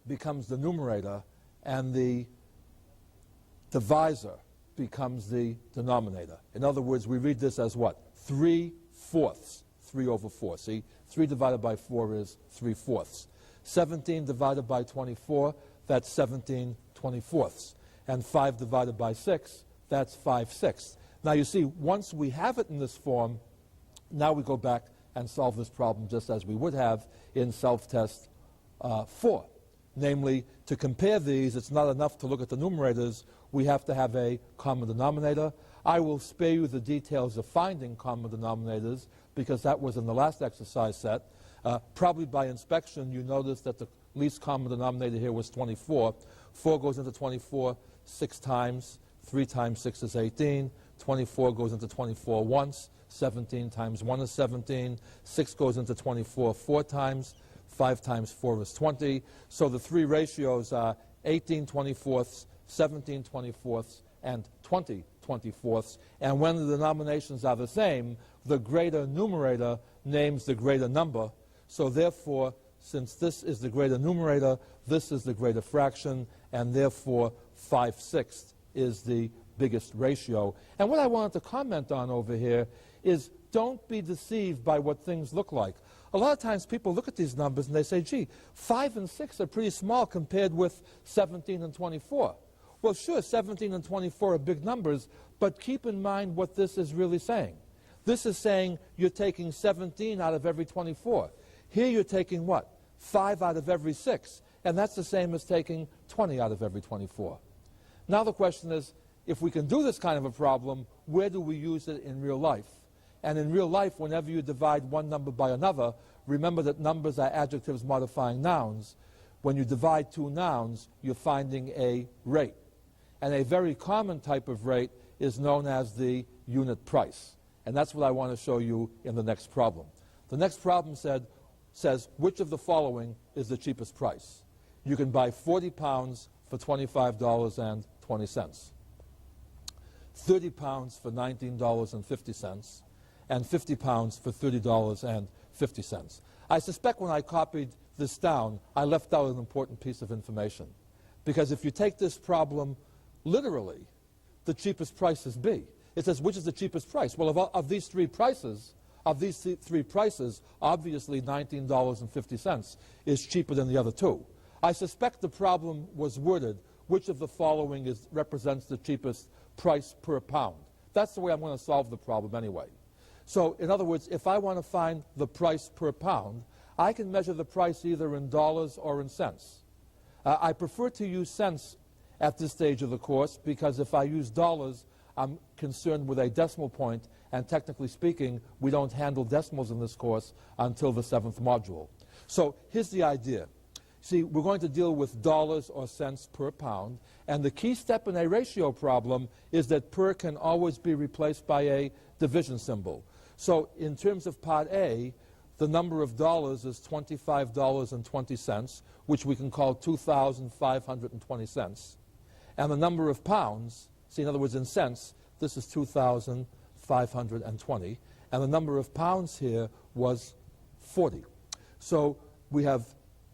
becomes the numerator, and the divisor becomes the denominator. In other words, we read this as what? 3/4, 3 over 4. See, 3 divided by 4 is 3/4. 17 divided by 24, that's 17 24ths. And 5 divided by 6, that's 5/6. Now you see, once we have it in this form, now we go back and solve this problem just as we would have in self-test 4. Namely, to compare these, it's not enough to look at the numerators. We have to have a common denominator. I will spare you the details of finding common denominators because that was in the last exercise set. Probably by inspection, you notice that the least common denominator here was 24. 4 goes into 24 6 times. 3 times 6 is 18. 24 goes into 24 once. 17 times 1 is 17. 6 goes into 24 4 times. 5 times 4 is 20. So the three ratios are 18 24ths, 17 24ths, and 20 24ths. And when the denominations are the same, the greater numerator names the greater number. So therefore, since this is the greater numerator, this is the greater fraction, and therefore 5/6 is the biggest ratio. And what I wanted to comment on over here is don't be deceived by what things look like. A lot of times people look at these numbers and they say, gee, 5 and 6 are pretty small compared with 17 and 24. Well, sure, 17 and 24 are big numbers, but keep in mind what this is really saying. This is saying you're taking 17 out of every 24. Here you're taking what? 5 out of every 6. And that's the same as taking 20 out of every 24. Now the question is, if we can do this kind of a problem, where do we use it in real life? And in real life, whenever you divide one number by another, remember that numbers are adjectives modifying nouns. When you divide two nouns, you're finding a rate. And a very common type of rate is known as the unit price. And that's what I want to show you in the next problem. The next problem says, which of the following is the cheapest price? You can buy 40 pounds for $25.20, 30 pounds for $19.50, and 50 pounds for $30.50. I suspect when I copied this down, I left out an important piece of information. Because if you take this problem literally, the cheapest price is B. It says, which is the cheapest price? Well, of these three prices, obviously $19.50 is cheaper than the other two. I suspect the problem was worded, which of the following represents the cheapest price per pound. That's the way I'm going to solve the problem anyway. So, in other words, if I want to find the price per pound, I can measure the price either in dollars or in cents. I prefer to use cents at this stage of the course because if I use dollars, I'm concerned with a decimal point, and technically speaking, we don't handle decimals in this course until the 7th module. So here's the idea. See, we're going to deal with dollars or cents per pound, and the key step in a ratio problem is that per can always be replaced by a division symbol. So in terms of part A, the number of dollars is $25.20, which we can call 2,520 cents. And the number of pounds, see, in other words, in cents, this is 2,520. And the number of pounds here was 40. So we have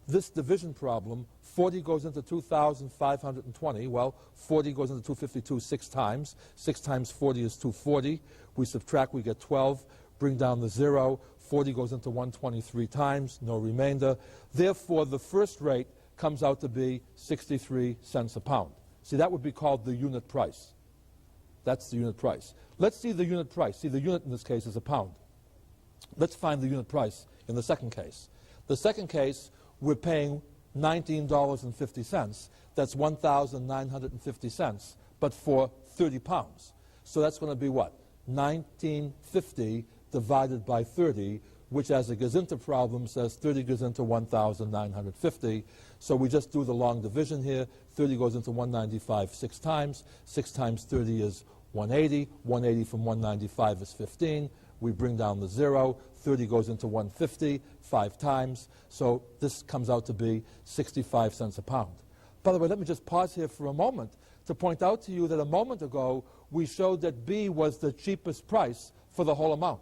this division problem. 40 goes into 2,520. Well, 40 goes into 252 6 times. 6 times 40 is 240. We subtract, we get 12. Bring down the 0. 40 goes into 123 times. No remainder. Therefore, the first rate comes out to be 63 cents a pound. See, that would be called the unit price. That's the unit price. Let's see the unit price. See, the unit in this case is a pound. Let's find the unit price in the second case. The second case, we're paying $19.50. That's 1,950 cents, but for 30 pounds. So that's going to be what? 1950 divided by 30, which as a Gazinta problem says 30 goes into 1,950. So we just do the long division here. 30 goes into 195 6 times. 6 times 30 is 180. 180 from 195 is 15. We bring down the 0. 30 goes into 150 5 times. So this comes out to be 65 cents a pound. By the way, let me just pause here for a moment to point out to you that a moment ago we showed that B was the cheapest price for the whole amount.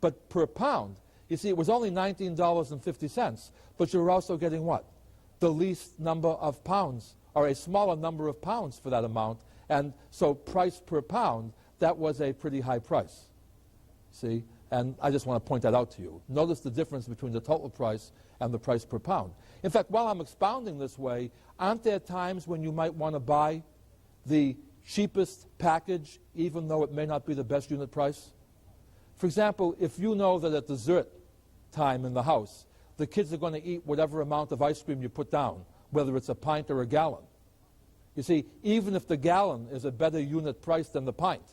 But per pound, you see, it was only $19.50, but you were also getting what? the least number of pounds, or a smaller number of pounds for that amount. And so price per pound, that was a pretty high price. See? And I just want to point that out to you. Notice the difference between the total price and the price per pound. In fact, while I'm expounding this way, aren't there times when you might want to buy the cheapest package, even though it may not be the best unit price? For example, if you know that at dessert time in the house, the kids are going to eat whatever amount of ice cream you put down, whether it's a pint or a gallon. You see, even if the gallon is a better unit price than the pint,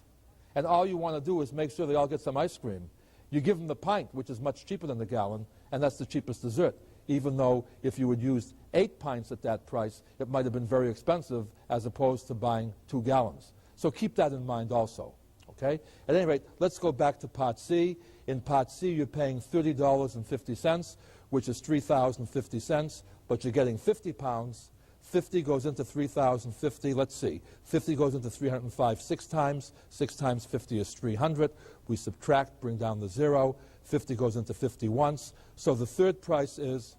and all you want to do is make sure they all get some ice cream, you give them the pint, which is much cheaper than the gallon, and that's the cheapest dessert, even though if you had used 8 pints at that price, it might have been very expensive as opposed to buying 2 gallons. So keep that in mind also. Okay? At any rate, let's go back to Part C. In Part C, you're paying $30.50, which is 3,050 cents, but you're getting 50 pounds. 50 goes into 3,050. Let's see. 50 goes into 305 6 times. 6 times 50 is 300. We subtract, bring down the 0. 50 goes into 50 once. So the third price is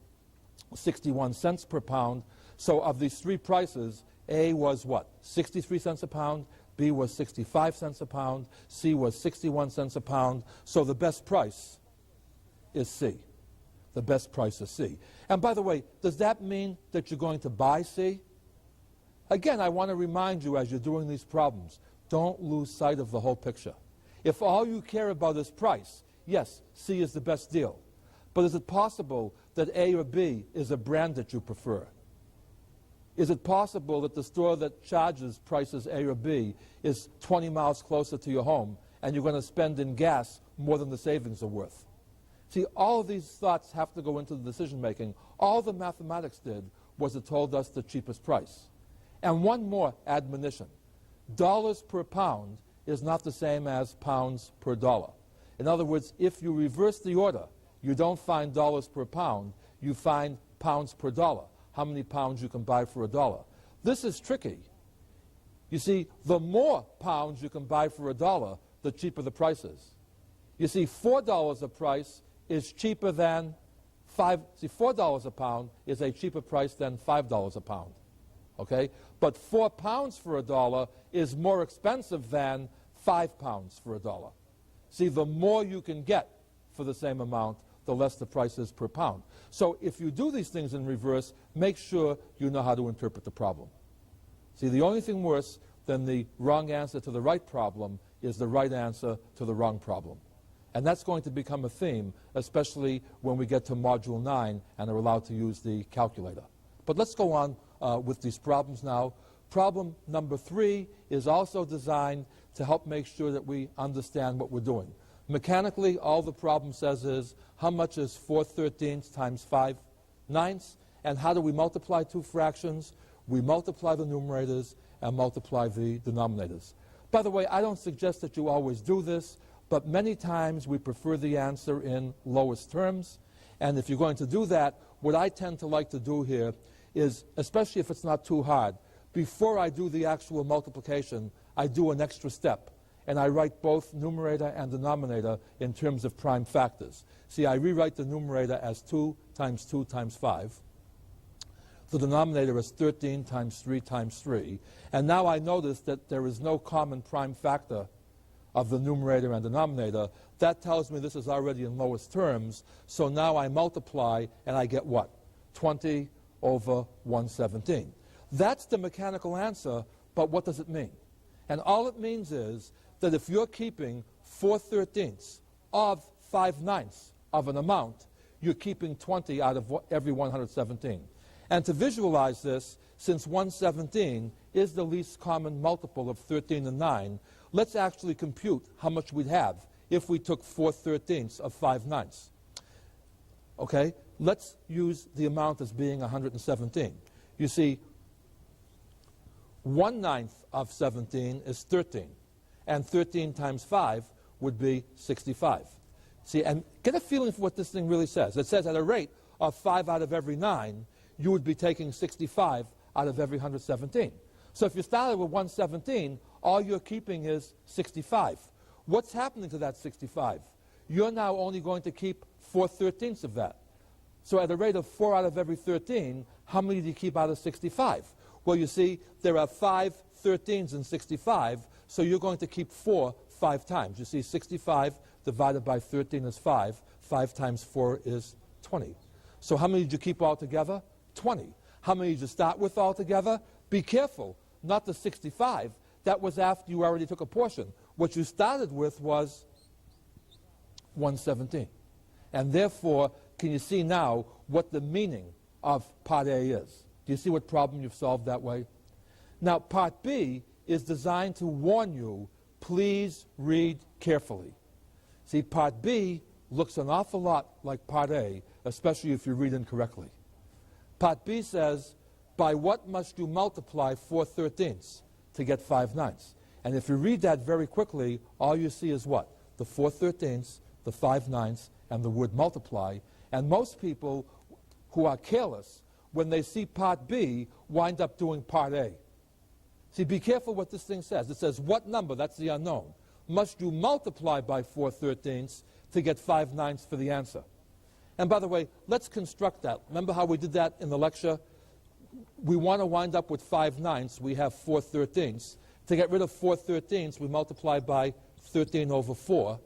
61 cents per pound. So of these three prices, A was what? 63 cents a pound. B was 65 cents a pound. C was 61 cents a pound. So the best price is C. The best price is C. And by the way, does that mean that you're going to buy C? Again, I want to remind you as you're doing these problems, don't lose sight of the whole picture. If all you care about is price, yes, C is the best deal. But is it possible that A or B is a brand that you prefer? Is it possible that the store that charges prices A or B is 20 miles closer to your home and you're going to spend in gas more than the savings are worth? See, all of these thoughts have to go into the decision making. All the mathematics did was it told us the cheapest price. And one more admonition. Dollars per pound is not the same as pounds per dollar. In other words, if you reverse the order, you don't find dollars per pound, you find pounds per dollar. How many pounds you can buy for $1. This is tricky. You see, the more pounds you can buy for $1, the cheaper the price is. You see, $4 a price is cheaper than $4 a pound is a cheaper price than $5 a pound. Okay? But 4 pounds for $1 is more expensive than 5 pounds for $1. See, the more you can get for the same amount, the less the price is per pound. So if you do these things in reverse, make sure you know how to interpret the problem. See, the only thing worse than the wrong answer to the right problem is the right answer to the wrong problem. And that's going to become a theme, especially when we get to Module 9 and are allowed to use the calculator. But let's go on with these problems now. Problem number 3 is also designed to help make sure that we understand what we're doing. Mechanically, all the problem says is, how much is 4/13 times 5/9? And how do we multiply two fractions? We multiply the numerators and multiply the denominators. By the way, I don't suggest that you always do this, but many times we prefer the answer in lowest terms. And if you're going to do that, what I tend to like to do here is, especially if it's not too hard, before I do the actual multiplication, I do an extra step. And I write both numerator and denominator in terms of prime factors. See, I rewrite the numerator as 2 times 2 times 5. The denominator is 13 times 3 times 3. And now I notice that there is no common prime factor of the numerator and denominator. That tells me this is already in lowest terms. So now I multiply and I get what? 20 over 117. That's the mechanical answer, but what does it mean? And all it means is that if you're keeping 4/13 of 5/9 of an amount, you're keeping 20 out of every 117. And to visualize this, since 117 is the least common multiple of 13 and 9, let's actually compute how much we'd have if we took 4/13 of 5/9. Okay? Let's use the amount as being 117. You see, 1/9 of 17 is 13. And 13 times 5 would be 65. See, and get a feeling for what this thing really says. It says at a rate of 5 out of every 9, you would be taking 65 out of every 117. So if you started with 117, all you're keeping is 65. What's happening to that 65? You're now only going to keep 4/13 of that. So at a rate of 4 out of every 13, how many do you keep out of 65? Well, you see, there are 5 13s in 65, so you're going to keep 4 5 times. You see, 65 divided by 13 is 5. 5 times 4 is 20. So how many did you keep altogether? 20. How many did you start with altogether? Be careful, not the 65. That was after you already took a portion. What you started with was 117. And therefore, can you see now what the meaning of Part A is? Do you see what problem you've solved that way? Now, Part B is designed to warn you, please read carefully. See, Part B looks an awful lot like Part A, especially if you read incorrectly. Part B says, by what must you multiply 4 13ths to get 5 9ths? And if you read that very quickly, all you see is what? The 4 13ths, the 5 9ths, and the word multiply. And most people who are careless, when they see Part B, wind up doing Part A. See, be careful what this thing says. It says, what number, that's the unknown, must you multiply by 4 13ths to get 5 9ths for the answer? And by the way, let's construct that. Remember how we did that in the lecture? We want to wind up with 5 9ths. We have 4 13ths. To get rid of 4 13ths, we multiply by 13 over 4.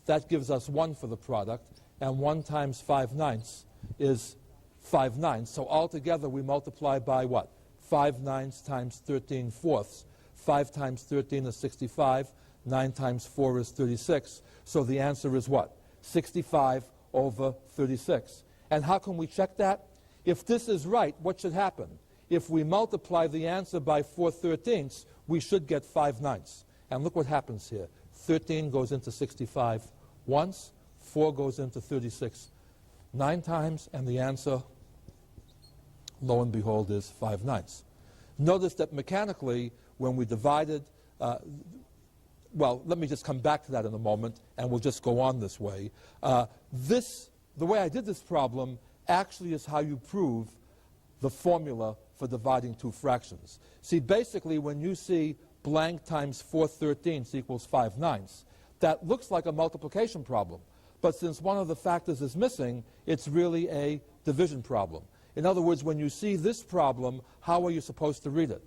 That gives us 1 for the product. And 1 times 5 9ths is 5 9ths. So altogether, we multiply by what? 5 9ths times 13 fourths. 5 times 13 is 65. 9 times 4 is 36. So the answer is what? 65 over 36. And how can we check that? If this is right, what should happen? If we multiply the answer by 4 13ths, we should get 5 9ths. And look what happens here. 13 goes into 65 once. 4 goes into 36 9 times. And the answer, lo and behold, is 5 9ths. Notice that mechanically, when we divided, well, let me just come back to that in a moment, and we'll just go on this way. The way I did this problem actually is how you prove the formula for dividing 2 fractions. See, basically, when you see blank times 4 13ths equals 5 9ths, that looks like a multiplication problem. But since one of the factors is missing, it's really a division problem. In other words, when you see this problem, how are you supposed to read it?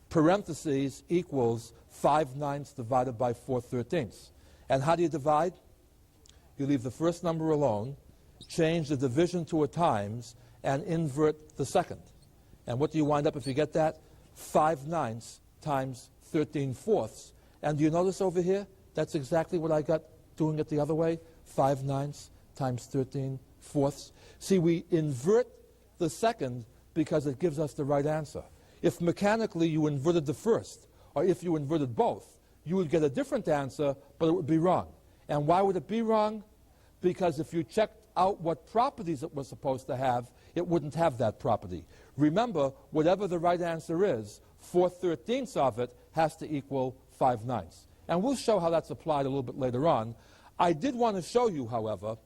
Parentheses equals 5 9ths divided by 4 13ths. And how do you divide? You leave the first number alone, change the division to a times, and invert the second. And what do you wind up if you get that? 5 9ths times 13 fourths. And do you notice over here? That's exactly what I got doing it the other way. 5 9ths times 13 fourths. See, we invert the second because it gives us the right answer. If mechanically you inverted the first, or if you inverted both, you would get a different answer, but it would be wrong. And why would it be wrong? Because if you checked out what properties it was supposed to have, it wouldn't have that property. Remember, whatever the right answer is, 4 13ths of it has to equal 5 9ths. And we'll show how that's applied a little bit later on. I did want to show you, however,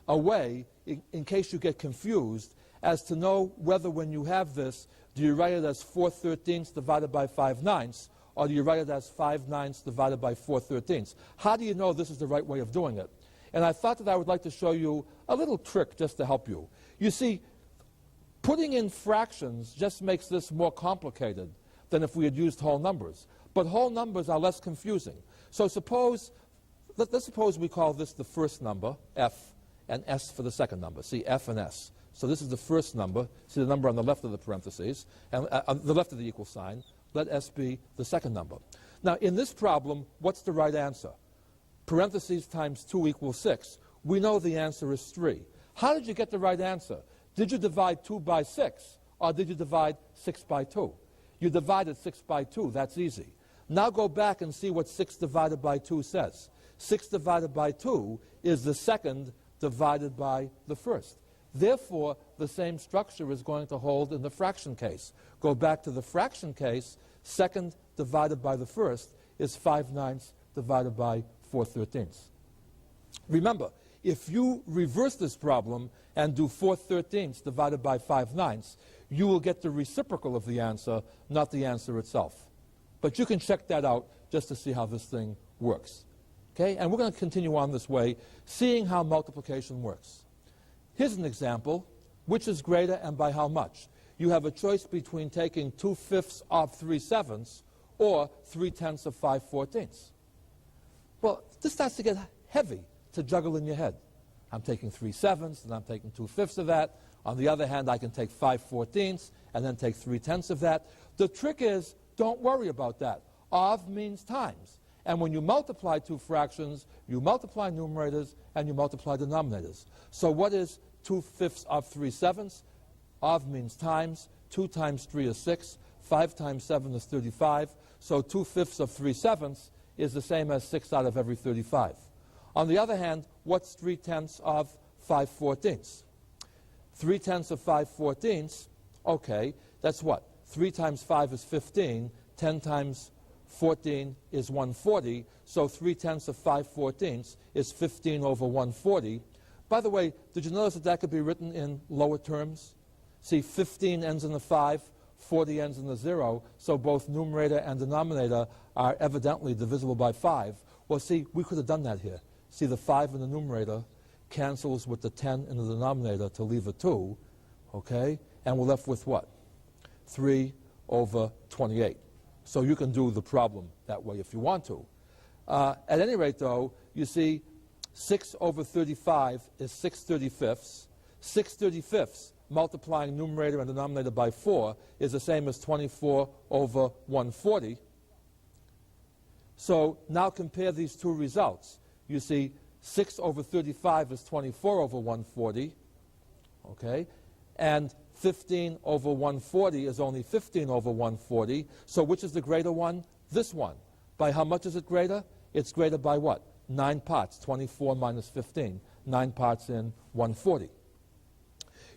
a way, in case you get confused, as to know whether when you have this, do you write it as 4 13ths divided by 5 9ths, or do you write it as 5 9ths divided by 4 13ths? How do you know this is the right way of doing it? And I thought that I would like to show you a little trick just to help you. You see, putting in fractions just makes this more complicated than if we had used whole numbers. But whole numbers are less confusing. So let's suppose we call this the first number, F, and S for the second number. See, F and S. So this is the first number. See the number on the left of the parentheses, and on the left of the equal sign. Let S be the second number. Now, in this problem, what's the right answer? Parentheses times 2 equals 6. We know the answer is 3. How did you get the right answer? Did you divide 2 by 6, or did you divide 6 by 2? You divided 6 by 2. That's easy. Now go back and see what 6 divided by 2 says. 6 divided by 2 is the second divided by the first. Therefore, the same structure is going to hold in the fraction case. Go back to the fraction case. Second divided by the first is 5 9ths divided by 4 13ths. Remember, if you reverse this problem and do 4 13ths divided by 5 9ths, you will get the reciprocal of the answer, not the answer itself. But you can check that out just to see how this thing works. Okay? And we're going to continue on this way, seeing how multiplication works. Here's an example. Which is greater and by how much? You have a choice between taking 2/5 of 3/7 or 3/10 of 5/14. Well, this starts to get heavy to juggle in your head. I'm taking 3/7 and I'm taking 2/5 of that. On the other hand, I can take 5/14 and then take 3/10 of that. The trick is, don't worry about that. Of means times. And when you multiply two fractions, you multiply numerators and you multiply denominators. So what is 2/5 of 3/7? Of means times. 2 times 3 is 6. 5 times 7 is 35. So 2/5 of 3/7 is the same as 6 out of every 35. On the other hand, what's 3/10 of 5/14? 3/10 of 5/14, okay, that's what? 3 times 5 is 15. 10 times 14 is 140. So 3/10 of 5/14 is 15 over 140. By the way, did you notice that that could be written in lower terms? See, 15 ends in a 5, 40 ends in a 0, so both numerator and denominator are evidently divisible by 5. Well, see, we could have done that here. See, the 5 in the numerator cancels with the 10 in the denominator to leave a 2, okay? And we're left with what? 3 over 28. So you can do the problem that way if you want to. At any rate, though, you see, 6 over 35 is 6/35. 6/35 multiplying numerator and denominator by 4 is the same as 24 over 140. So now compare these two results. You see, 6 over 35 is 24 over 140, okay? And 15 over 140 is only 15 over 140. So which is the greater one? This one. By how much is it greater? It's greater by what? 9 parts, 24 minus 15, 9 parts in 140.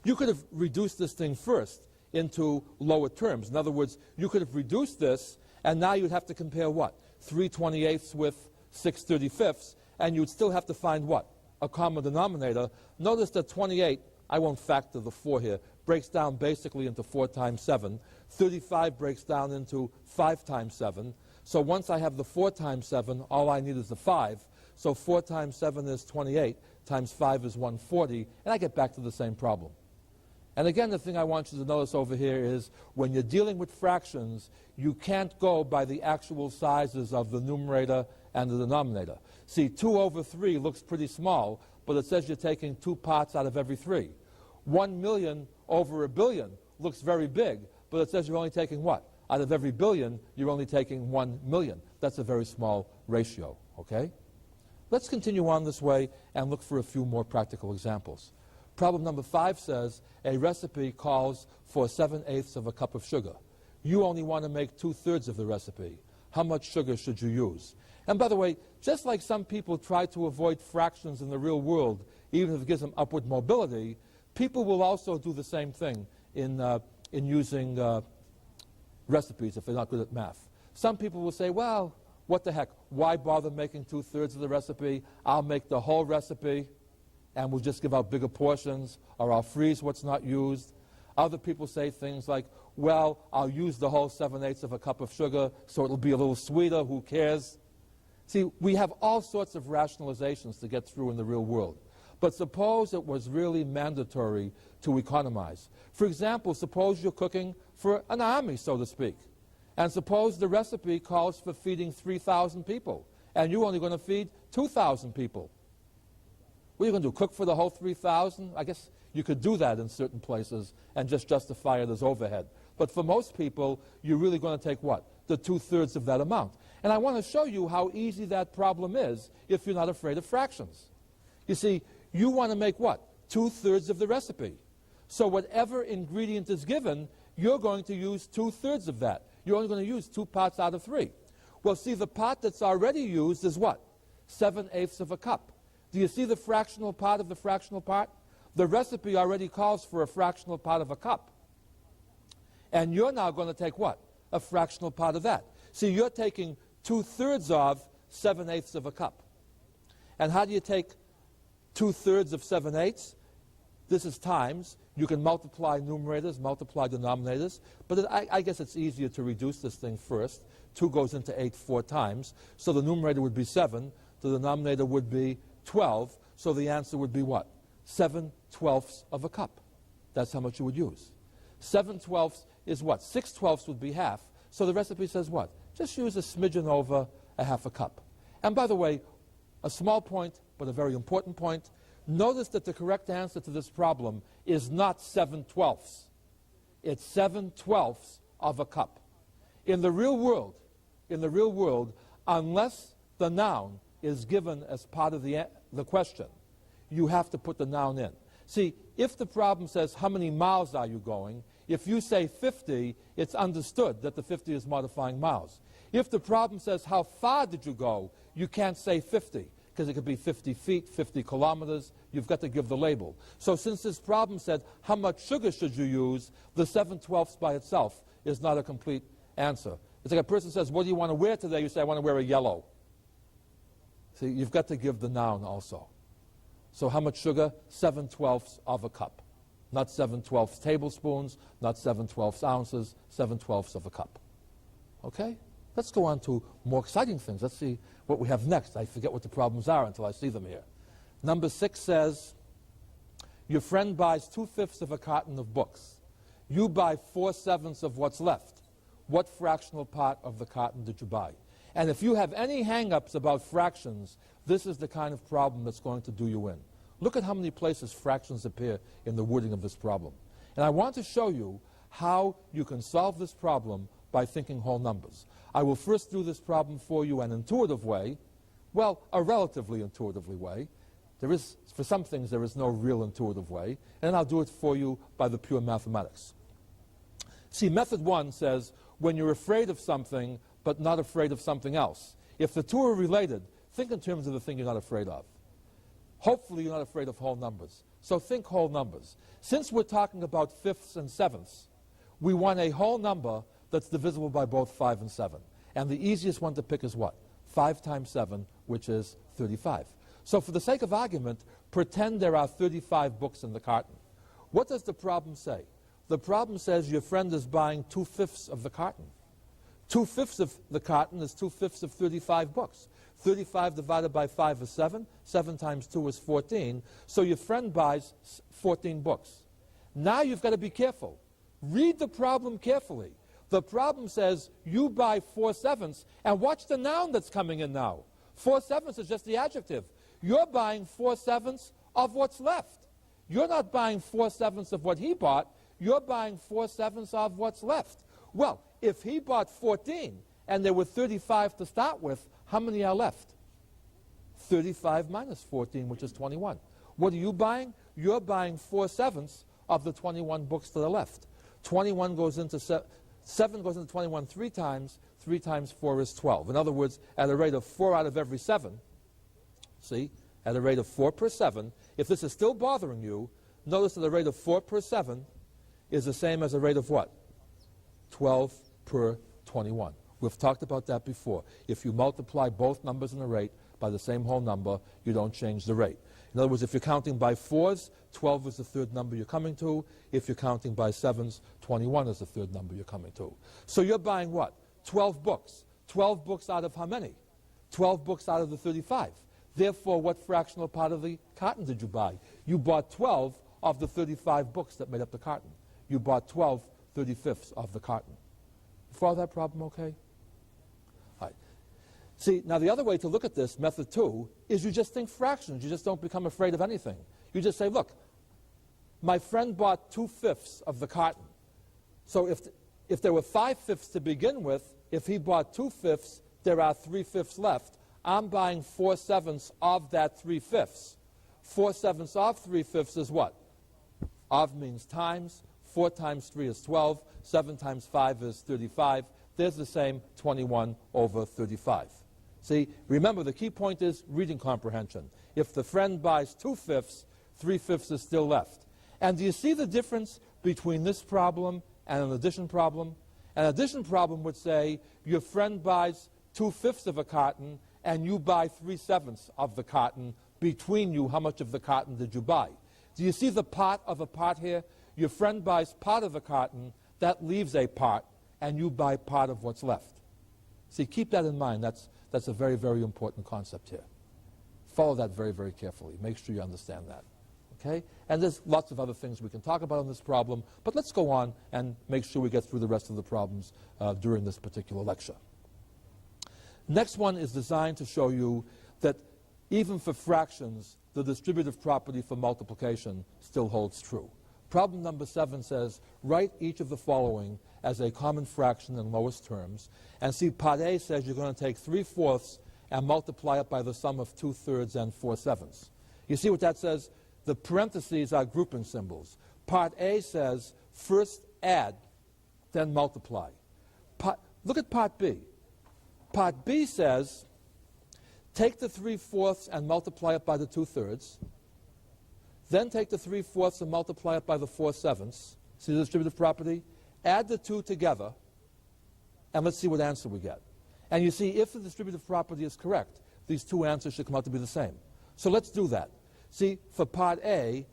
You could have reduced this thing first into lower terms. In other words, you could have reduced this, and now you'd have to compare what? 3/28 with 6/35, and you'd still have to find what? A common denominator. Notice that 28, I won't factor the 4 here, breaks down basically into 4 times 7. 35 breaks down into 5 times 7. So once I have the 4 times 7, all I need is the 5. So 4 times 7 is 28, times 5 is 140, and I get back to the same problem. And again, the thing I want you to notice over here is when you're dealing with fractions, you can't go by the actual sizes of the numerator and the denominator. See, 2 over 3 looks pretty small, but it says you're taking 2 parts out of every 3. 1 million over a billion looks very big, but it says you're only taking what? Out of every billion, you're only taking 1 million. That's a very small ratio, okay? Let's continue on this way and look for a few more practical examples. Problem number 5 says a recipe calls for 7/8 of a cup of sugar. You only want to make 2/3 of the recipe. How much sugar should you use? And by the way, just like some people try to avoid fractions in the real world, even if it gives them upward mobility, people will also do the same thing in using recipes if they're not good at math. Some people will say, well, what the heck? Why bother making 2/3 of the recipe? I'll make the whole recipe, and we'll just give out bigger portions, or I'll freeze what's not used. Other people say things like, well, I'll use the whole 7/8 of a cup of sugar, so it'll be a little sweeter, who cares? See, we have all sorts of rationalizations to get through in the real world. But suppose it was really mandatory to economize. For example, suppose you're cooking for an army, so to speak. And suppose the recipe calls for feeding 3,000 people, and you're only going to feed 2,000 people. What are you going to do, cook for the whole 3,000? I guess you could do that in certain places and just justify it as overhead. But for most people, you're really going to take what? The 2/3 of that amount. And I want to show you how easy that problem is if you're not afraid of fractions. You see, you want to make what? 2/3 of the recipe. So whatever ingredient is given, you're going to use 2/3 of that. You're only going to use 2 parts out of 3. Well, see, the part that's already used is what? 7/8 of a cup. Do you see the fractional part of the fractional part? The recipe already calls for a fractional part of a cup. And you're now going to take what? A fractional part of that. See, you're taking 2/3 of 7/8 of a cup. And how do you take 2/3 of 7/8? This is times. You can multiply numerators, multiply denominators. But I guess it's easier to reduce this thing first. 2 goes into 8 4 times. So the numerator would be 7. The denominator would be 12. So the answer would be what? 7/12 of a cup. That's how much you would use. 7/12 is what? 6/12 would be half. So the recipe says what? Just use a smidgen over a half a cup. And by the way, a small point, but a very important point. Notice that the correct answer to this problem is not 7/12. It's 7/12 of a cup. In the real world, unless the noun is given as part of the question, you have to put the noun in. See, if the problem says how many miles are you going, if you say 50, it's understood that the 50 is modifying miles. If the problem says how far did you go, you can't say 50, because it could be 50 feet, 50 kilometers. You've got to give the label. So since this problem said how much sugar should you use, the 7/12 by itself is not a complete answer. It's like a person says, what do you want to wear today? You say, I want to wear a yellow. See, you've got to give the noun also. So how much sugar? 7/12 of a cup. Not 7/12 tablespoons, not 7/12 ounces, 7/12 of a cup. Okay? Let's go on to more exciting things. Let's see what we have next. I forget what the problems are until I see them here. Number 6 says, your friend buys 2/5 of a carton of books. You buy 4/7 of what's left. What fractional part of the carton did you buy? And if you have any hang-ups about fractions, this is the kind of problem that's going to do you in. Look at how many places fractions appear in the wording of this problem. And I want to show you how you can solve this problem by thinking whole numbers. I will first do this problem for you in an intuitive way, well, a relatively intuitive way. For some things, there is no real intuitive way, and I'll do it for you by the pure mathematics. See, method 1 says, when you're afraid of something, but not afraid of something else. If the two are related, think in terms of the thing you're not afraid of. Hopefully, you're not afraid of whole numbers. So think whole numbers. Since we're talking about fifths and sevenths, we want a whole number that's divisible by both 5 and 7. And the easiest one to pick is what? 5 times 7, which is 35. So for the sake of argument, pretend there are 35 books in the carton. What does the problem say? The problem says your friend is buying 2/5 of the carton. 2/5 of the carton is 2/5 of 35 books. 35 divided by 5 is 7. 7 times 2 is 14. So your friend buys 14 books. Now you've got to be careful. Read the problem carefully. The problem says you buy 4/7, and watch the noun that's coming in now. 4/7 is just the adjective. You're buying 4/7 of what's left. You're not buying 4/7 of what he bought. You're buying 4/7 of what's left. Well, if he bought 14 and there were 35 to start with, how many are left? 35 minus 14, which is 21. What are you buying? You're buying 4/7 of the 21 books to the left. 21 goes into 7 goes into 21 3 times. 3 times 4 is 12. In other words, at a rate of 4 out of every 7, see, at a rate of 4 per 7, if this is still bothering you, notice that the rate of 4 per 7 is the same as a rate of what? 12 per 21. We've talked about that before. If you multiply both numbers in the rate by the same whole number, you don't change the rate. In other words, if you're counting by 4s, 12 is the third number you're coming to. If you're counting by 7s, 21 is the third number you're coming to. So you're buying what? 12 books. 12 books out of how many? 12 books out of the 35. Therefore, what fractional part of the carton did you buy? You bought 12 of the 35 books that made up the carton. You bought 12 35ths of the carton. Follow that problem okay? All right. See, now the other way to look at this, method 2, is you just think fractions. You just don't become afraid of anything. You just say, look, my friend bought 2/5 of the carton. So if there were 5/5 to begin with, if he bought 2/5, there are 3/5 left. I'm buying 4/7 of that 3/5. 4/7 of 3/5 is what? Of means times. 4 times 3 is 12. 7 times 5 is 35. There's the same 21 over 35. See, remember the key point is reading comprehension. If the friend buys 2/5, 3/5 is still left. And do you see the difference between this problem and an addition problem? An addition problem would say your friend buys 2/5 of a carton and you buy 3/7 of the carton. Between you, how much of the carton did you buy? Do you see the part of a part here? Your friend buys part of the carton, that leaves a part, and you buy part of what's left. See, keep that in mind. That's a very, very important concept here. Follow that very, very carefully. Make sure you understand that. Okay? And there's lots of other things we can talk about on this problem, but let's go on and make sure we get through the rest of the problems during this particular lecture. Next one is designed to show you that even for fractions, the distributive property for multiplication still holds true. Problem number 7 says, write each of the following as a common fraction in lowest terms. And see, part A says you're going to take 3/4 and multiply it by the sum of 2/3 and 4/7. You see what that says? The parentheses are grouping symbols. Part A says, first add, then multiply. Look at part B. Part B says, take the 3/4 and multiply it by the 2/3. Then take the 3/4 and multiply it by the 4/7. See the distributive property? Add the two together, and let's see what answer we get. And you see, if the distributive property is correct, these two answers should come out to be the same. So let's do that. See, for part A,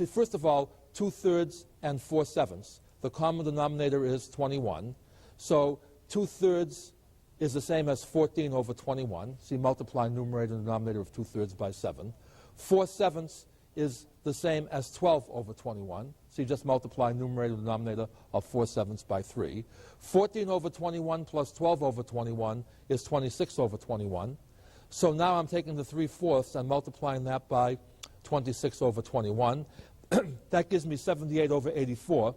first of all, 2/3 and 4/7. The common denominator is 21. So 2/3 is the same as 14 over 21. See, multiply numerator and denominator of 2/3 by 7. 4/7 is the same as 12 over 21. So you just multiply numerator and denominator of 4/7 by 3. 14 over 21 plus 12 over 21 is 26 over 21. So now I'm taking the 3/4 and multiplying that by 26 over 21. That gives me 78 over 84.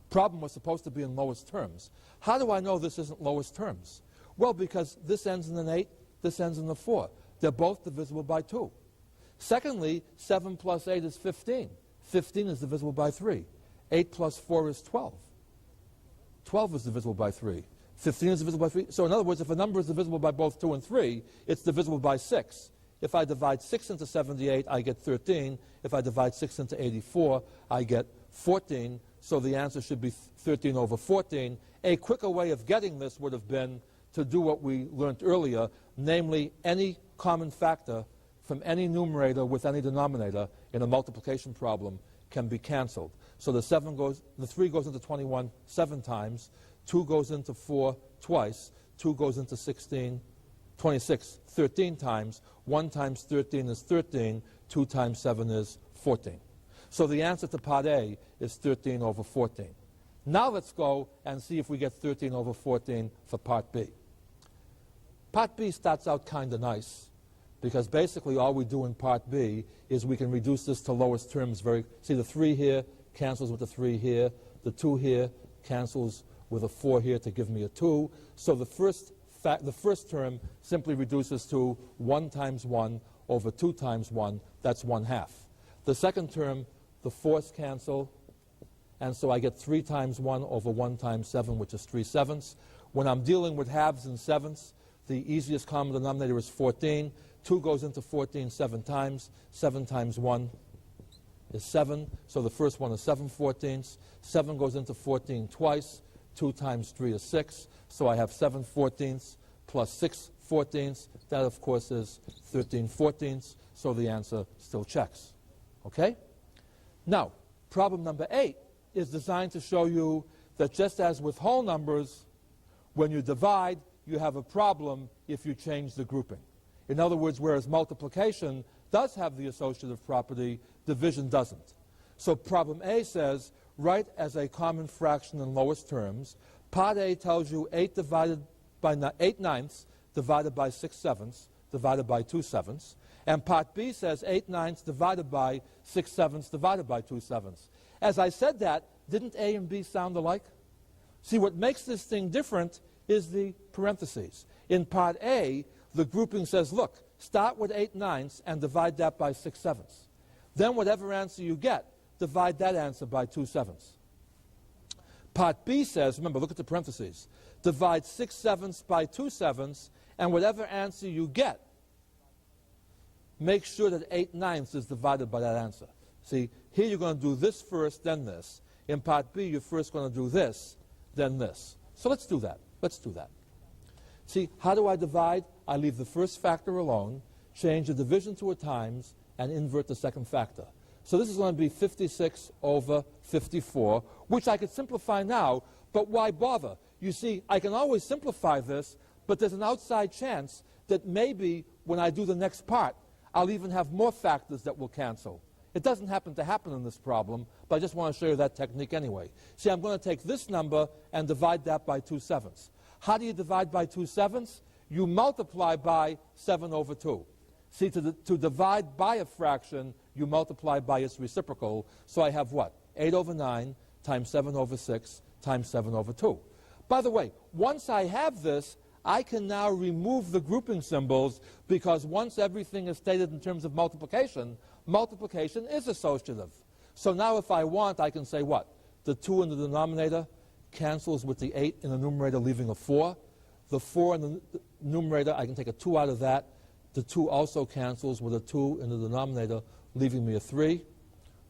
Problem was supposed to be in lowest terms. How do I know this isn't lowest terms? Well, because this ends in an 8, this ends in a 4. They're both divisible by 2. Secondly, 7 plus 8 is 15. 15 is divisible by 3. 8 plus 4 is 12. 12 is divisible by 3. 15 is divisible by 3. So in other words, if a number is divisible by both 2 and 3, it's divisible by 6. If I divide 6 into 78, I get 13. If I divide 6 into 84, I get 14. So the answer should be 13 over 14. A quicker way of getting this would have been to do what we learned earlier, namely any common factor from any numerator with any denominator in a multiplication problem can be canceled. So the 3 goes into 21 7 times, 2 goes into 4 twice, 2 goes into 26 13 times, 1 times 13 is 13, 2 times 7 is 14. So the answer to part A is 13 over 14. Now let's go and see if we get 13 over 14 for part B. Part B starts out kind of nice, because basically all we do in part B is we can reduce this to lowest terms. See, the 3 here cancels with the 3 here. The 2 here cancels with a 4 here to give me a 2. So the first term simply reduces to 1 times 1 over 2 times 1. That's 1/2. The second term, the 4's cancel, and so I get 3 times 1 over 1 times 7, which is 3/7. When I'm dealing with halves and sevenths, the easiest common denominator is 14. 2 goes into 14 7 times. 7 times 1 is 7. So the first one is 7/14. 7 goes into 14 twice. 2 times 3 is 6. So I have 7/14 plus 6/14. That, of course, is 13/14. So the answer still checks. Okay? Now, problem number 8 is designed to show you that just as with whole numbers, when you divide, you have a problem if you change the grouping. In other words, whereas multiplication does have the associative property, division doesn't. So problem A says, write as a common fraction in lowest terms. Part A tells you 8 ninths divided by 6/7 divided by 2/7. And part B says 8 ninths divided by 6/7 divided by 2/7. As I said that, didn't A and B sound alike? See, what makes this thing different is the parentheses. In part A, the grouping says, look, start with 8 ninths and divide that by 6/7. Then whatever answer you get, divide that answer by 2/7. Part B says, remember, look at the parentheses, divide 6/7 by 2/7, and whatever answer you get, make sure that 8 ninths is divided by that answer. See, here you're going to do this first, then this. In part B, you're first going to do this, then this. So let's do that. Let's do that. See, how do I divide? I leave the first factor alone, change the division to a times, and invert the second factor. So this is going to be 56 over 54, which I could simplify now, but why bother? You see, I can always simplify this, but there's an outside chance that maybe when I do the next part, I'll even have more factors that will cancel. It doesn't happen to happen in this problem, but I just want to show you that technique anyway. See, I'm going to take this number and divide that by 2/7. How do you divide by 2/7? You multiply by 7 over 2. See, to divide by a fraction, you multiply by its reciprocal. So I have what? 8 over 9 times 7 over 6 times 7 over 2. By the way, once I have this, I can now remove the grouping symbols, because once everything is stated in terms of multiplication, multiplication is associative. So now if I want, I can say what? The 2 in the denominator cancels with the 8 in the numerator, leaving a 4. The 4 in the numerator, I can take a 2 out of that. The 2 also cancels with a 2 in the denominator, leaving me a 3.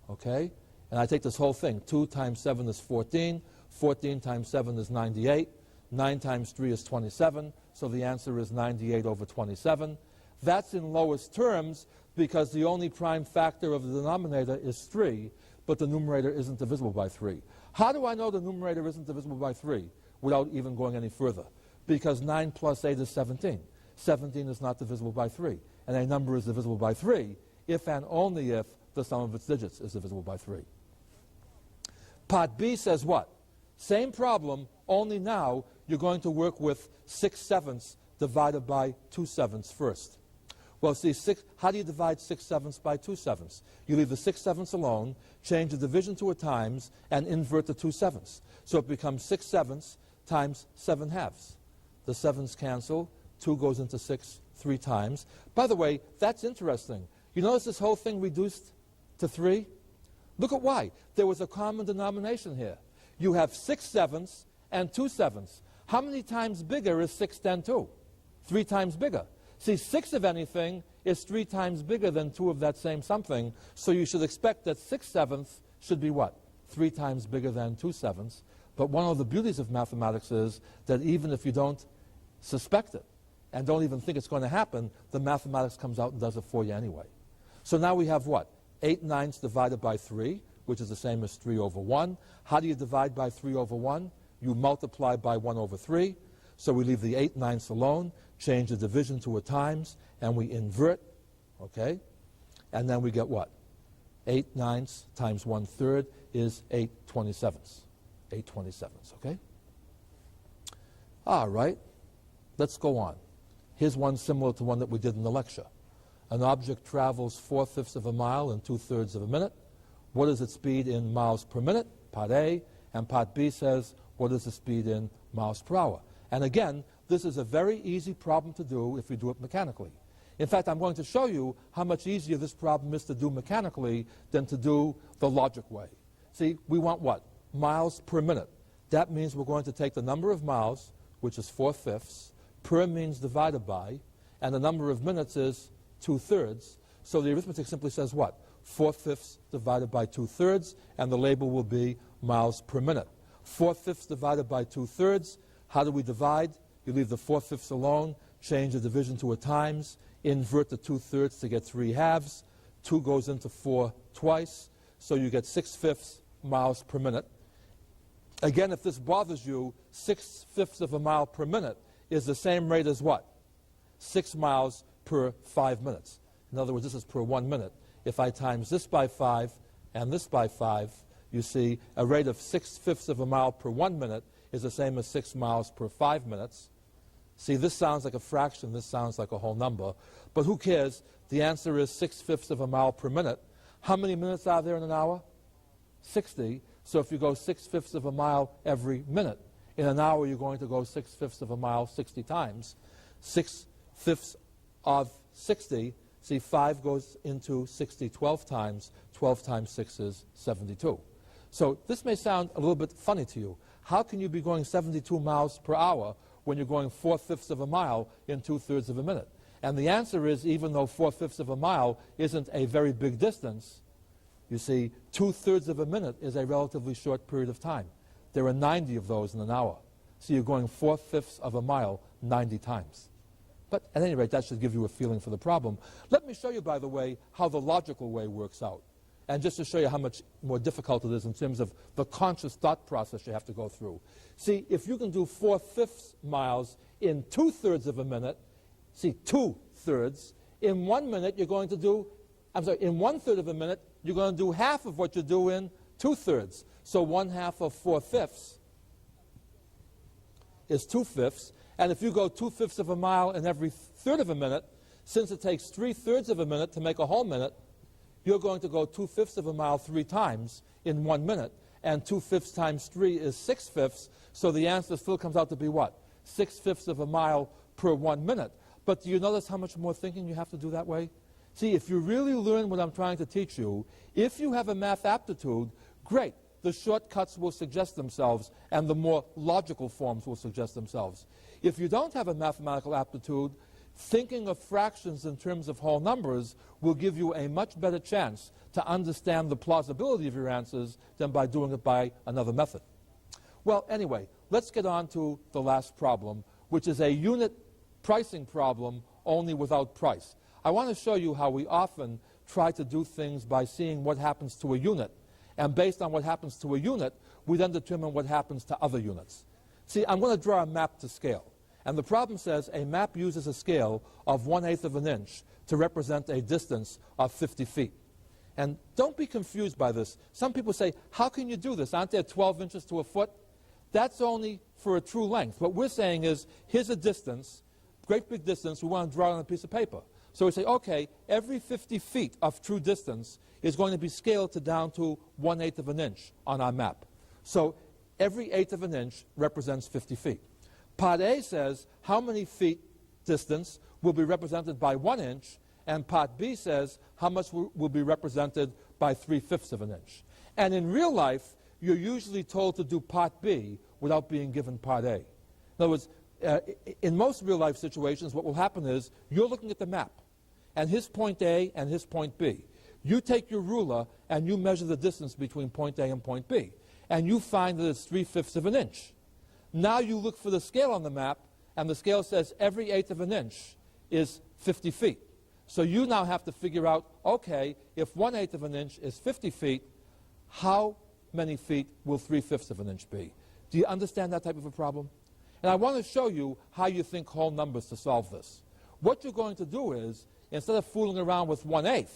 Okay? And I take this whole thing. 2 times 7 is 14. 14 times 7 is 98. 9 times 3 is 27. So the answer is 98 over 27. That's in lowest terms because the only prime factor of the denominator is 3, but the numerator isn't divisible by 3. How do I know the numerator isn't divisible by 3 without even going any further? Because 9 plus 8 is 17. 17 is not divisible by 3. And a number is divisible by 3 if and only if the sum of its digits is divisible by 3. Part B says what? Same problem, only now you're going to work with 6/7 divided by 2/7 first. Well, see, how do you divide 6/7 by 2/7? You leave the 6/7 alone, change the division to a times, and invert the 2/7. So it becomes 6/7 times 7/2. The 7's cancel. 2 goes into 6 3 times. By the way, that's interesting. You notice this whole thing reduced to 3? Look at why. There was a common denomination here. You have 6/7 and 2/7. How many times bigger is 6 than 2? 3 times bigger. See, 6 of anything is 3 times bigger than 2 of that same something, so you should expect that 6/7 should be what? 3 times bigger than 2/7. But one of the beauties of mathematics is that even if you don't suspect it and don't even think it's going to happen, the mathematics comes out and does it for you anyway. So now we have what? 8/9 divided by 3, which is the same as 3 over 1. How do you divide by 3 over 1? You multiply by 1 over 3. So we leave the 8/9 alone, change the division to a times, and we invert, okay? And then we get what? 8/9 times 1/3 is 8/27. 8/27, okay? All right, let's go on. Here's one similar to one that we did in the lecture. An object travels 4/5 of a mile in 2/3 of a minute. What is its speed in miles per minute? Part A. And part B says, what is the speed in miles per hour? And again, this is a very easy problem to do if you do it mechanically. In fact, I'm going to show you how much easier this problem is to do mechanically than to do the logic way. See, we want what? Miles per minute. That means we're going to take the number of miles, which is 4/5, per means divided by, and the number of minutes is 2/3. So the arithmetic simply says what? 4/5 divided by 2/3, and the label will be miles per minute. 4/5 divided by 2/3. How do we divide? You leave the 4/5 alone, change the division to a times, invert the 2/3 to get 3/2. 2 goes into 4 twice, so you get 6/5 miles per minute. Again, if this bothers you, 6/5 of a mile per minute is the same rate as what? 6 miles per 5 minutes. In other words, this is per 1 minute. If I times this by 5 and this by 5, you see a rate of 6/5 of a mile per 1 minute is the same as 6 miles per 5 minutes. See, this sounds like a fraction, this sounds like a whole number, but who cares? The answer is 6/5 of a mile per minute. How many minutes are there in an hour? 60. So if you go 6/5 of a mile every minute, in an hour you're going to go 6/5 of a mile 60 times. 6/5 of 60, see, 5 goes into 60 12 times. 12 times 6 is 72. So this may sound a little bit funny to you. How can you be going 72 miles per hour when you're going 4/5 of a mile in 2/3 of a minute? And the answer is, even though 4/5 of a mile isn't a very big distance, you see, 2/3 of a minute is a relatively short period of time. There are 90 of those in an hour. So you're going 4/5 of a mile 90 times. But at any rate, that should give you a feeling for the problem. Let me show you, by the way, how the logical way works out. And just to show you how much more difficult it is in terms of the conscious thought process you have to go through. See, if you can do 4/5 miles in 2/3 of a minute, see, 2/3, in 1 minute you're going to do, in 1/3 of a minute, you're going to do half of what you do in 2/3. So 1/2 of 4/5 is 2/5. And if you go 2/5 of a mile in every third of a minute, since it takes 3/3 of a minute to make a whole minute, you're going to go 2/5 of a mile 3 times in 1 minute. And 2/5 times 3 is 6/5. So the answer still comes out to be what? 6/5 of a mile per 1 minute. But do you notice how much more thinking you have to do that way? See, if you really learn what I'm trying to teach you, if you have a math aptitude, great. The shortcuts will suggest themselves, and the more logical forms will suggest themselves. If you don't have a mathematical aptitude, thinking of fractions in terms of whole numbers will give you a much better chance to understand the plausibility of your answers than by doing it by another method. Well, anyway, let's get on to the last problem, which is a unit pricing problem only without price. I want to show you how we often try to do things by seeing what happens to a unit. And based on what happens to a unit, we then determine what happens to other units. See, I'm going to draw a map to scale. And the problem says a map uses a scale of 1/8 of an inch to represent a distance of 50 feet. And don't be confused by this. Some people say, how can you do this? Aren't there 12 inches to a foot? That's only for a true length. What we're saying is, here's a distance, great big distance, we want to draw it on a piece of paper. So we say, okay, every 50 feet of true distance is going to be scaled to down to 1/8 of an inch on our map. So every 1/8 of an inch represents 50 feet. Part A says how many feet distance will be represented by 1 inch, and Part B says how much will be represented by 3/5 of an inch. And in real life, you're usually told to do Part B without being given Part A. In other words, in most real life situations, what will happen is you're looking at the map, and here's point A and here's point B. You take your ruler and you measure the distance between point A and point B, and you find that it's 3/5 of an inch. Now you look for the scale on the map, and the scale says every 1/8 of an inch is 50 feet. So you now have to figure out, okay, if 1/8 of an inch is 50 feet, how many feet will 3/5 of an inch be? Do you understand that type of a problem? And I want to show you how you think whole numbers to solve this. What you're going to do is, instead of fooling around with 1/8,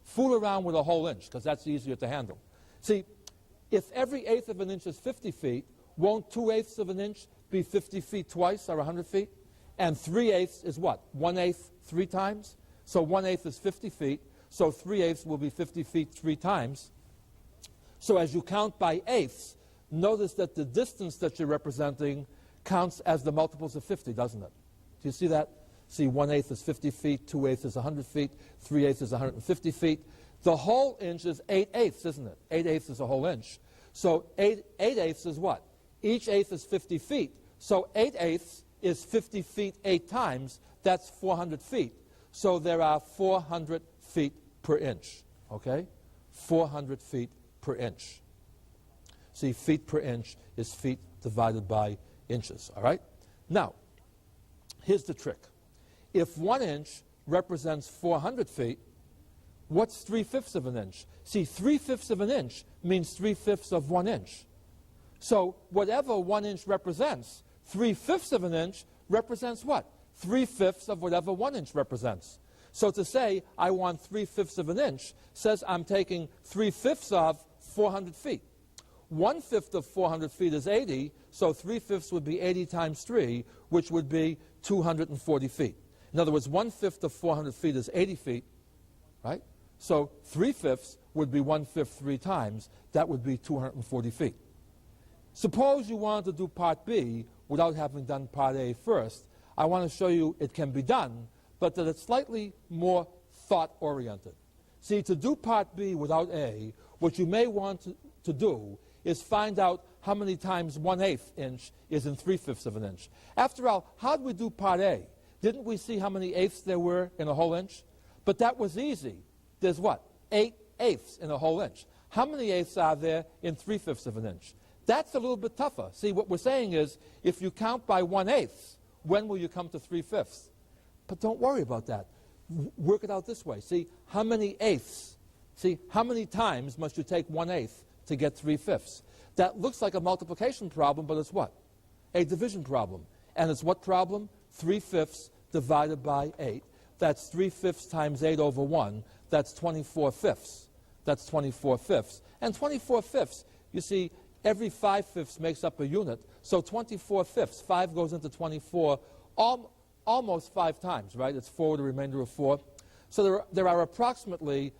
fool around with a whole inch, because that's easier to handle. See, if every 1/8 of an inch is 50 feet, won't 2/8 of an inch be 50 feet twice, or 100 feet? And 3/8 is what? 1/8 3 times? So 1/8 is 50 feet, so 3/8 will be 50 feet 3 times. So as you count by eighths, notice that the distance that you're representing counts as the multiples of 50, doesn't it? Do you see that? See, 1/8 is 50 feet, 2/8 is 100 feet, 3/8 is 150 feet. The whole inch is 8/8, isn't it? 8/8 is a whole inch. So 8/8 is what? Each eighth is 50 feet. So 8/8 is 50 feet 8 times. That's 400 feet. So there are 400 feet per inch, okay? 400 feet per inch. See, feet per inch is feet divided by inches, all right? Now, here's the trick. If 1 inch represents 400 feet, what's 3/5 of an inch? See, 3/5 of an inch means 3/5 of 1 inch. So whatever 1 inch represents, 3/5 of an inch represents what? 3/5 of whatever 1 inch represents. So to say I want 3/5 of an inch says I'm taking 3/5 of 400 feet. 1/5 of 400 feet is 80, so 3/5 would be 80 times 3, which would be 240 feet. In other words, 1/5 of 400 feet is 80 feet, right? So 3/5 would be 1/5 3 times. That would be 240 feet. Suppose you wanted to do Part B without having done Part A first. I want to show you it can be done, but that it's slightly more thought-oriented. See, to do Part B without A, what you may want to do is find out how many times 1/8 inch is in 3/5 of an inch. After all, how did we do Part A? Didn't we see how many eighths there were in a whole inch? But that was easy. There's what? 8/8 in a whole inch. How many eighths are there in 3/5 of an inch? That's a little bit tougher. See, what we're saying is, if you count by 1/8, when will you come to 3/5? But don't worry about that. Work it out this way. See, how many eighths? See, how many times must you take 1/8 to get 3/5? That looks like a multiplication problem, but it's what? A division problem. And it's what problem? 3/5 divided by 8. That's 3/5 times 8 over 1. That's 24/5. that's 24 fifths. And 24 fifths, you see, every 5 fifths makes up a unit, so 24 fifths, 5 goes into 24 almost 5 times, right? It's 4 with a remainder of 4. So there are approximately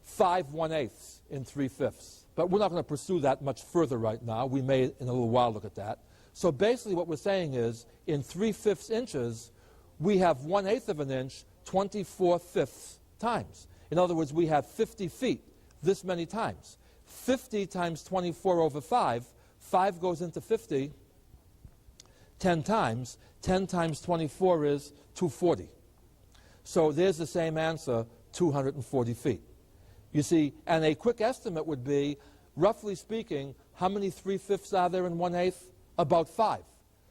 5 1/8 in 3 fifths. But we're not going to pursue that much further right now. We may, in a little while, look at that. So basically what we're saying is, in 3 fifths inches, we have 1/8 of an inch 24 fifths times. In other words, we have 50 feet this many times. 50 times 24 over 5, 5 goes into 50 10 times. 10 times 24 is 240. So there's the same answer, 240 feet. You see, and a quick estimate would be, roughly speaking, how many 3 fifths are there in 1/8? About 5.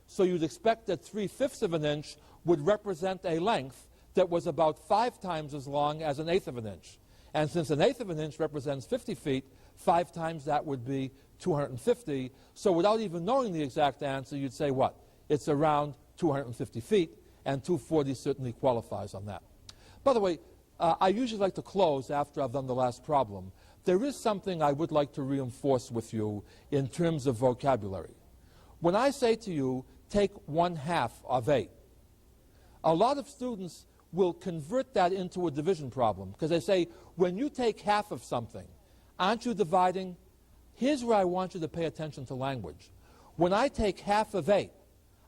So you'd expect that 3 fifths of an inch would represent a length that was about 5 times as long as 1/8 of an inch. And since 1/8 of an inch represents 50 feet, 5 times that would be 250. So without even knowing the exact answer, you'd say what? It's around 250 feet, and 240 certainly qualifies on that. By the way, I usually like to close after I've done the last problem. There is something I would like to reinforce with you in terms of vocabulary. When I say to you, take 1/2 of 8, a lot of students will convert that into a division problem because they say, when you take half of something, aren't you dividing? Here's where I want you to pay attention to language. When I take half of 8,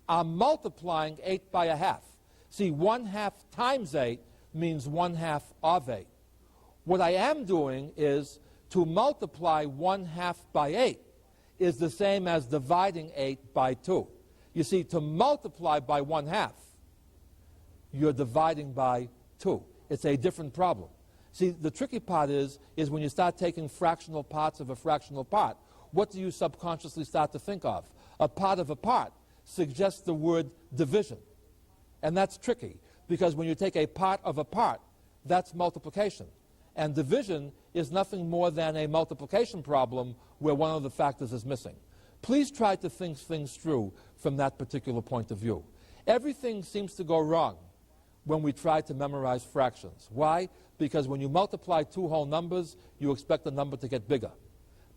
I'm multiplying 8 by 1/2. See, 1/2 times 8 means 1/2 of 8. What I am doing is to multiply 1/2 by 8 is the same as dividing 8 by 2. You see, to multiply by 1/2, you're dividing by 2. It's a different problem. See, the tricky part is when you start taking fractional parts of a fractional part, what do you subconsciously start to think of? A part of a part suggests the word division. And that's tricky, because when you take a part of a part, that's multiplication. And division is nothing more than a multiplication problem where one of the factors is missing. Please try to think things through from that particular point of view. Everything seems to go wrong when we try to memorize fractions. Why? Because when you multiply 2 whole numbers, you expect the number to get bigger.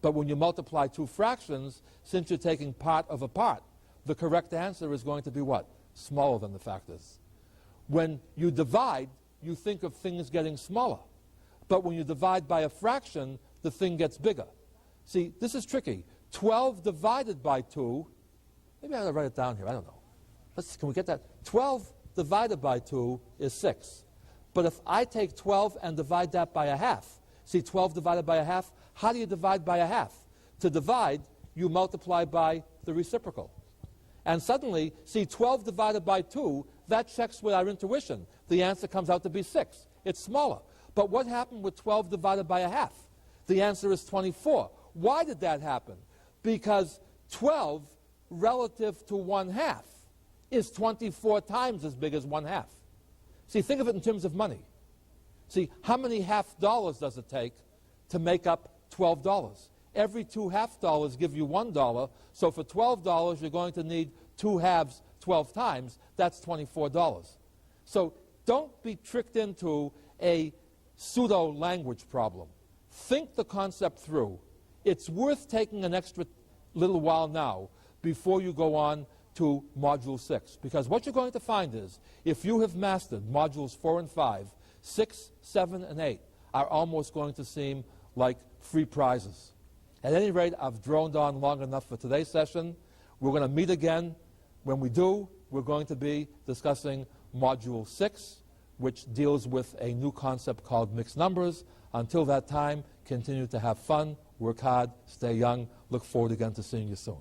But when you multiply 2 fractions, since you're taking part of a part, the correct answer is going to be what? Smaller than the factors. When you divide, you think of things getting smaller. But when you divide by a fraction, the thing gets bigger. See, this is tricky. 12 divided by 2, maybe I ought to write it down here, I don't know. Can we get that? 12 divided by 2 is 6. But if I take 12 and divide that by 1/2, see, 12 divided by 1/2, how do you divide by 1/2? To divide, you multiply by the reciprocal. And suddenly, see, 12 divided by 2, that checks with our intuition. The answer comes out to be 6. It's smaller. But what happened with 12 divided by 1/2? The answer is 24. Why did that happen? Because 12 relative to 1/2 is 24 times as big as 1/2. See, think of it in terms of money. See, how many $half does it take to make up $12? Every 2 $half give you $1. So for $12, you're going to need 2 halves 12 times. That's $24. So don't be tricked into a pseudo-language problem. Think the concept through. It's worth taking an extra little while now before you go on to Module 6. Because what you're going to find is, if you have mastered Modules 4 and 5, 6, 7, and 8 are almost going to seem like free prizes. At any rate, I've droned on long enough for today's session. We're going to meet again. When we do, we're going to be discussing Module 6, which deals with a new concept called mixed numbers. Until that time, continue to have fun, work hard, stay young. Look forward again to seeing you soon.